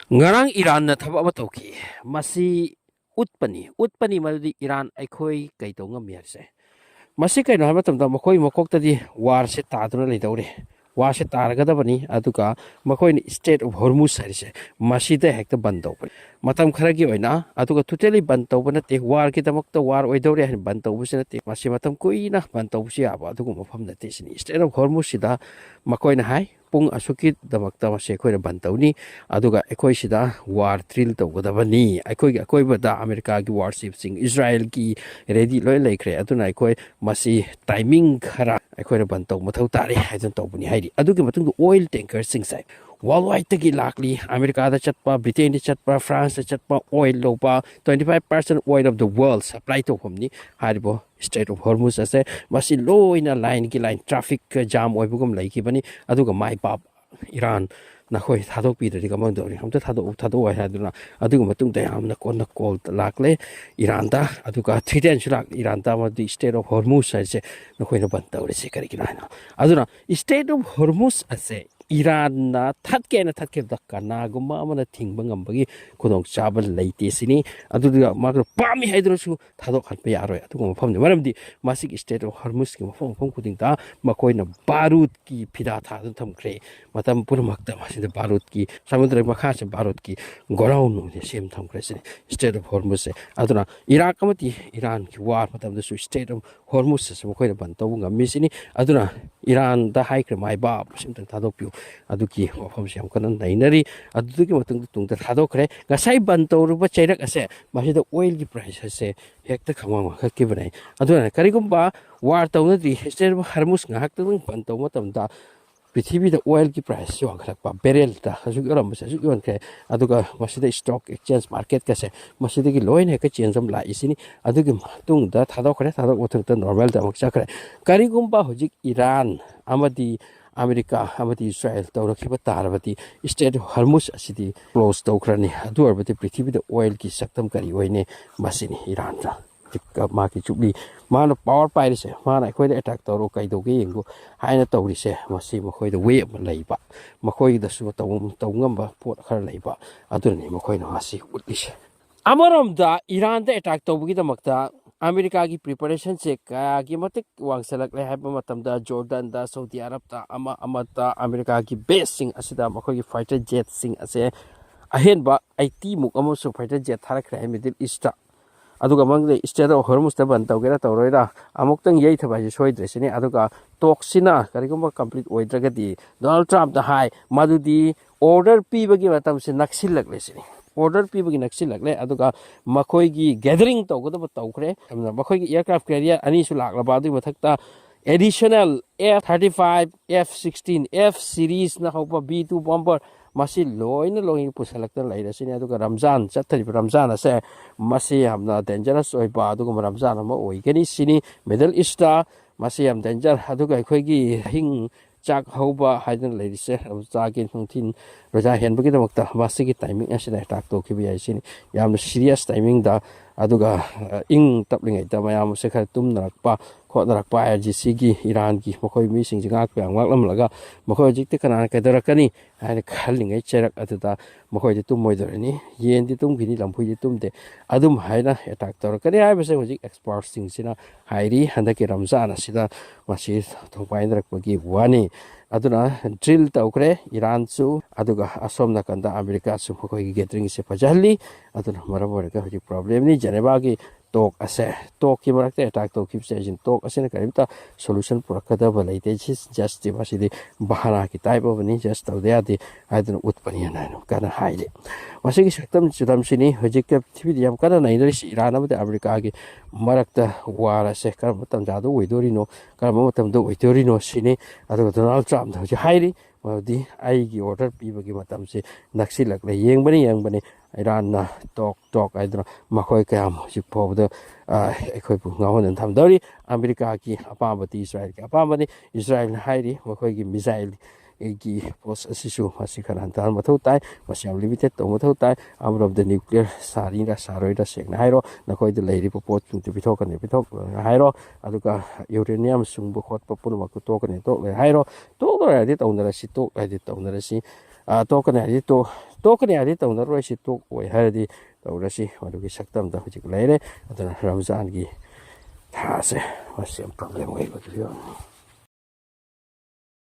Ngarang Iran na thaba batauki masi utpani madudi Iran aikoi kaito ngamyarse masi kaino haba tamda makoi makoktadi war se taduna leidawre war se targadabani aduka makoi ni state of Hormuz harise masi da hekta bandau matam kharagi oina aduka totally bandau banate war ki damakta war oidawre han bandau businate masi matam koina bandau busi aba aduka mafam nate sini state of Hormuz sida makoi na hai pung asukit damakta masi koina bandau ni aduga ekoi sida war drill tawgadabani ekoi bada America gi warship sing Israel ki ready loi laikre aduna ekoi masi timing khara ekoi ban taw mathau tare haidon tawbuni hairi adugi matung oil tanker sing sai worldwide tagi lakli America da chatpa Britain da chatpa France da chatpa oil lopa 25% oil of the world supply to homni haribo Strait of Hormuz ase masi loina line ki line traffic jam oibugum laiki bani aduga mai pap Iran na khoi thadok pi ri kamang dori hamta thadok ai haduna aduga matung da hamna konna call lakle Iran da aduga thiden shulak Iran da ma di State of Hormuz ase na khoi na ban tawre se kari kina aduna State of Hormuz ase Iran na thatke da kana gumma amana thingba ngambagi khudong chabal leite sini aduga magro pami haidro su thadok han pe yaroi aduga mafam ne maramdi masik State of Hormuz ki mafam khuding da makoi na barut ki phida tha tham khre matam purmakta masida barut ki samudra makha se barut ki gorau no de sem tham khre sini State of Hormuz se aduna Iraq amati Iran ki war matam da su State of Hormuz se makoi na ban taw ngami sini aduna Iran da hai kre mai ba sim tang thadok piu aduki wafam siam kanan nainari aduki matung tung ta thado kre ngasai ban tawruba chairak ase masida oil gi price ase hekta khamang khak ki banai aduna karigumba war tawnadri State of Hormuz ngahak tung ban taw matamda पृथ्वी द oil की price जो अंगलकपा बेरेल ता हजुक रम से हजुक योन के अदुगा मसिदा stock exchange market का से मसिदा की lion है के चेंज हम ला इसिनी अदुगी तुंग द थादो खरे थादो उथर त नॉर्मल द मक्सा खरे करिगुम्बा हजुक ईरान अमदी अमेरिका अमदी इस्राएल तौरखिबा तारबती स्टेट हरमुस असिदी क्लोज तौखरनी अदुरबती पृथ्वी द ऑयल की सक्तम करी होइने मसिनी ईरान रा माकी चुबली मान पावर पाइरिसे मान अखोय अटैक तौरो कइदोगे यंगो हाइना तौरिसे मसी मखोय द वे लैबा मखोय द सु तौंगम्बा पोट खर लैबा अदुनि मखोय न मसी उलिसे अमरम द ईरान द अटैक तौबगी दमक्ता अमेरिका की प्रिपरेशन से की मतिक वांगसलक ले हाइबा मतम द जॉर्डन द सऊदी अरब ता अमता अमेरिका की बेस सिंग असिदा मखोय की फाइटर जेट सिंग असे अहेनबा 80 मुक अमसु फाइटर जेट थारखरे मिडिल ईस्ट अदुगा मंगले State of Hormuz ता बन तौगेरा तौरोइरा अमुक्तंग यई थबाजि सोइद्रेसिनी अदुगा टॉक्सिना करिगुम्बा कंप्लीट ओइद्रगदि डोनाल्ड ट्रम्प द हाई मदुदि ऑर्डर पीबगी मतम से नक्सिलकलेसिनी ऑर्डर पीबगी नक्सिलकले अदुगा मखोइगी गैदरिंग तौगदब तौखरे मखोइगी एयरक्राफ्ट कैरियर अनि सु लाक्लबा अदुगी मथक्ता additional F-35 F-16 F series na hopa B2 bomber masi loina loin pusalakta lairasini aduga Ramdan chathari Ramdan ase masi hamna dangerous oiba aduga Ramdan ama oigani sini Middle East masi am danger aduga khoigi hing chak hoba haidan lairise chagin thungthin roja henbagi damakta masi ki timing asina tak to khibi aisini yam serious timing da aduga ing taplingai da mayam se khar tum narakpa खोदरकपा IRGC की Iran की मखोई मी सिंग जिंगा पे अंगवाक लमलगा मखोई जिक्ते कनान कदरकनी हाने खलिंगे चेरक अतुदा मखोई दि तुम मोइदरनी येन दि तुम गिनी लंफुई दि तुम दे अदुम हाइना अटैक तौरकनी हाइबसे होजिक एक्सपर्ट सिंग सिना हाइरी हंदके रमजान असिदा मसी थोपाइनरकपगी वानी अदुना ड्रिल तौखरे ईरान सु अदुगा असोम नकंदा अमेरिका सु मखोई गैदरिंग से फजहली अदुना मरबरका होजिक प्रॉब्लम नि जेनेबा की टॉक असे टॉक की मरकते अटैक तो की सेजन टॉक असे न करिमता सॉल्यूशन पुरकदा बलाइते जस्ट बसिदि बहाना की टाइप ऑफ नि जस्ट तो देयादि आइदन उत्पन्न नानो kana haile wasigi saktam chudam sini hojik ke thibidi yam kana nainari Iran amate America की मरकता वार से कर मतम जादो ओइदोरी नो कर मतम दो ओइदोरी नो सिनि अदो डोनाल्ड ट्रम्प द हाइरी मदि आइगी ऑर्डर पीबगी मतम से नक्सिलक ले येंगबनी ईरान ना टॉक आइदना मखोय कयाम जिपोबद एखोय पु ngaवन थमदरी अमेरिका की अपाबती इस्राएल की अपाबनी इस्राएल हाइरी मखोय की मिसाइल की पोस्ट असिसु मसि खरान तार मथौ ताइ मसियाम लिमिटेड तो मथौ ताइ आउट ऑफ द न्यूक्लियर सारी रा सारोइदा सेगना हाइरो नखोय द लेरि पोट चुंति पिथोक हाइरो अदुका यूरेनियम सुंग खोट पुन मकु टोकने तो ले हाइरो तो रे तौनरा सि तो ले तौनरा सि टोकने तो ꯇꯣꯛꯀꯅꯤ ꯍꯥꯏꯔꯗꯤ ꯇꯧꯅꯔꯣꯏꯁꯤ ꯇꯣꯛꯑꯣꯏ ꯍꯥꯏꯔꯗꯤ ꯇꯧꯔꯁꯤ ꯃꯗꯨꯒꯤ ꯁꯛꯇꯝꯗ ꯍꯧꯖꯤꯛ ꯂꯩꯔꯦ ꯑꯗꯨꯅ ꯔꯝꯖꯥꯟꯒꯤ ꯊꯥꯁꯦ ꯃꯁꯤ ꯌꯥꯝ ꯄ꯭ꯔꯣꯕ꯭ꯂꯦꯝ ꯑꯣꯏꯕ